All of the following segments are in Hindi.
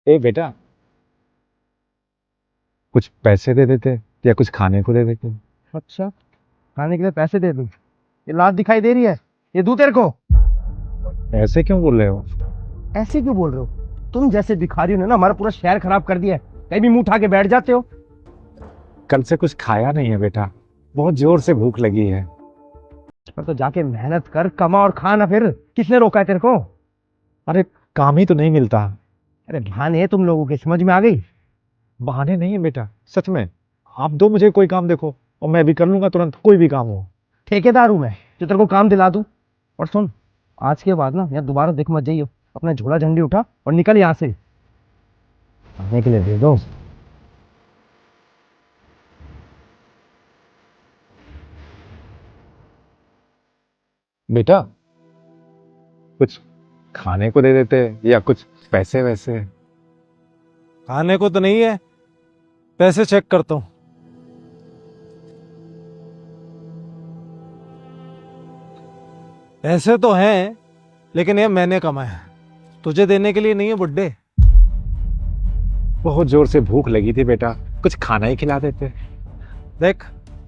ए बेटा, कुछ पैसे दे देते या कुछ खाने को दे देते। अच्छा, खाने के लिए पैसे दे दूं? ये लात दिखाई दे रही है, ये दूं तेरे को? ऐसे क्यों बोल रहे हो? ऐसे क्यों बोल रहे हो? तुम जैसे भिखारियों ने ना हमारा पूरा शहर खराब कर दिया है। कहीं भी मुंह उठा के बैठ जाते हो। कल से कुछ खाया नहीं है बेटा, बहुत जोर से भूख लगी है। पर तो जाके मेहनत कर, कमा और खा ना। फिर किसने रोका है तेरे को? अरे काम ही तो नहीं मिलता। अरे बहाने तुम लोगों के, समझ में आ गई? बहाने नहीं है बेटा, सच में। आप दो मुझे कोई काम, देखो, और मैं भी कर लूंगा तुरंत, कोई भी काम हो। ठेकेदार हूं मैं जो तेरे को काम दिला दूं? और सुन, आज के बाद ना यार दोबारा दिख मत जाइयो। अपना झोला झंडी उठा और निकल यहाँ से। आने के लिए दे दो। बेटा, कुछ खाने को दे देते या कुछ पैसे वैसे। खाने को तो नहीं है, पैसे चेक करता हूं। पैसे तो हैं, लेकिन ये मैंने कमाए हैं, तुझे देने के लिए नहीं है बुड्ढे। बहुत जोर से भूख लगी थी बेटा, कुछ खाना ही खिला देते। देख,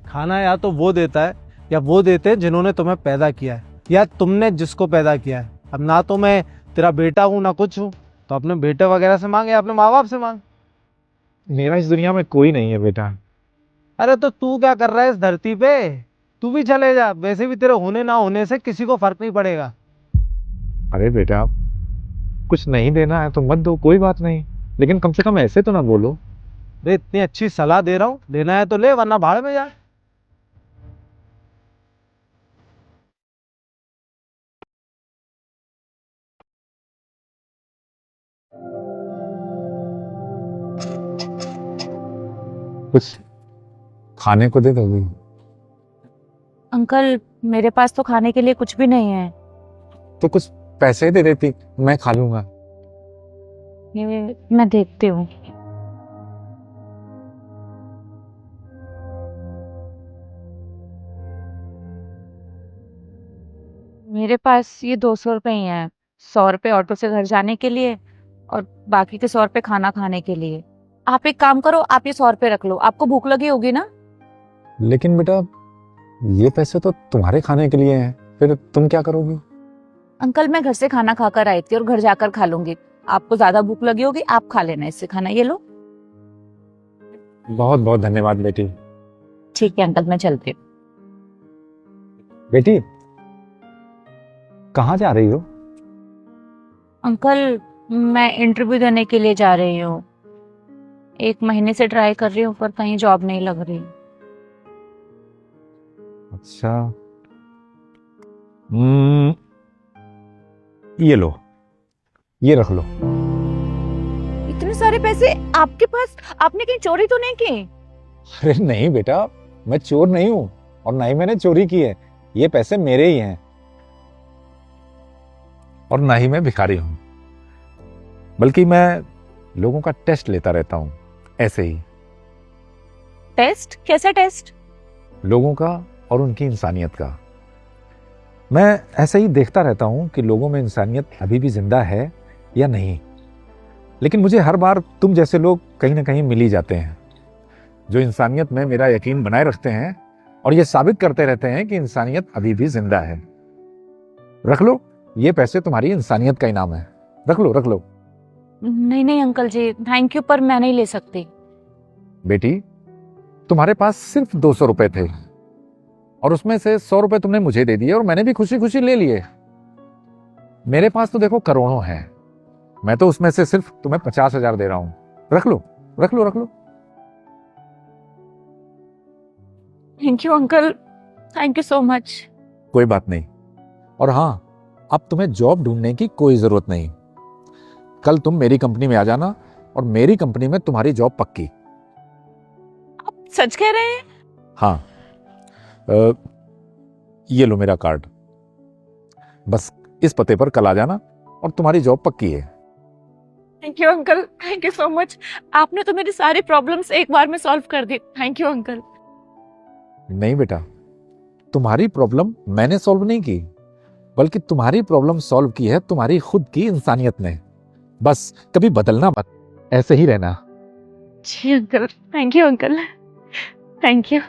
खाना या तो वो देता है या वो देते हैं जिन्होंने तुम्हें पैदा किया है, या तुमने जिसको पैदा किया है। अब ना तो मैं तेरा बेटा हूं ना कुछ हूं, तो अपने बेटे वगैरह से मांग या अपने माँ बाप से मांग। मेरा इस दुनिया में कोई नहीं है बेटा। अरे तो तू क्या कर रहा है इस धरती पे? तू भी चले जा, वैसे भी तेरे होने ना होने से किसी को फर्क नहीं पड़ेगा। अरे बेटा, कुछ नहीं देना है तो मत दो, कोई बात नहीं, लेकिन कम से कम ऐसे तो ना बोलो। अरे इतनी अच्छी सलाह दे रहा हूँ, लेना है तो ले, वरना भाड़ में जा। कुछ खाने को दे दोगी? अंकल, मेरे पास तो खाने के लिए कुछ भी नहीं है। तो कुछ पैसे दे देती, मैं खा लूंगा। ये मैं देखती हूँ। मेरे पास ये 200 रुपए ही हैं। 100 रुपए ऑटो से घर जाने के लिए और बाकी के 100 रुपए खाना खाने के लिए। आप एक काम करो, आप ये 100 रुपए रख लो, आपको भूख लगी होगी ना। लेकिन बेटा, ये पैसे तो तुम्हारे खाने के लिए हैं, फिर तुम क्या करोगी? अंकल, मैं घर से खाना खाकर आई थी और घर जाकर खा लूंगी। आपको ज्यादा भूख लगी होगी, आप खा लेना इससे खाना, ये लो। बहुत बहुत धन्यवाद बेटी। ठीक है अंकल, मैं चलती हूँ। बेटी, कहाँ जा रही हो? अंकल, मैं इंटरव्यू देने के लिए जा रही हूँ। 1 महीने से ट्राई कर रही हूँ पर कहीं जॉब नहीं लग रही। अच्छा। ये लो, ये रख लो। इतने सारे पैसे आपके पास? आपने कहीं चोरी तो नहीं की? अरे नहीं बेटा, मैं चोर नहीं हूं और ना ही मैंने चोरी की है। ये पैसे मेरे ही हैं और ना ही मैं भिखारी हूं, बल्कि मैं लोगों का टेस्ट लेता रहता हूं, ऐसे ही। टेस्ट? कैसा टेस्ट? लोगों का और उनकी इंसानियत का। मैं ऐसे ही देखता रहता हूं कि लोगों में इंसानियत अभी भी जिंदा है या नहीं। लेकिन मुझे हर बार तुम जैसे लोग कहीं ना कहीं मिल ही जाते हैं, जो इंसानियत में मेरा यकीन बनाए रखते हैं और ये साबित करते रहते हैं कि इंसानियत अभी भी जिंदा है। रख लो, ये पैसे तुम्हारी इंसानियत का इनाम है। रख लो, रख लो। नहीं नहीं अंकल जी, थैंक यू, पर मैं नहीं ले सकती। बेटी, तुम्हारे पास सिर्फ 200 रुपए थे और उसमें से 100 रुपए तुमने मुझे दे दिए और मैंने भी खुशी खुशी ले लिए। मेरे पास तो देखो करोड़ों हैं, मैं तो उसमें से सिर्फ तुम्हें 50,000 दे रहा हूं। रख लो, रख लो, रख लो। Thank you uncle, thank you so much. कोई बात नहीं। और हाँ, अब तुम्हें जॉब ढूंढने की कोई जरूरत नहीं। कल तुम मेरी कंपनी में आ जाना और मेरी कंपनी में तुम्हारी जॉब पक्की। आप सच कह रहे हैं? हाँ। ये लो मेरा कार्ड, बस इस पते पर कल आ जाना और तुम्हारी जॉब पक्की है। Thank you uncle, thank you so much. आपने तो मेरी सारी प्रॉब्लम्स एक बार में सॉल्व कर दी। Thank you uncle. नहीं बेटा, तुम्हारी प्रॉब्लम मैंने सॉल्व नहीं की, बल्कि तुम्हारी प्रॉब्लम सॉल्व की है तुम्हारी खुद की इंसानियत ने। बस कभी बदलना मत। ऐसे ही रहना। जी uncle, thank you uncle, thank you.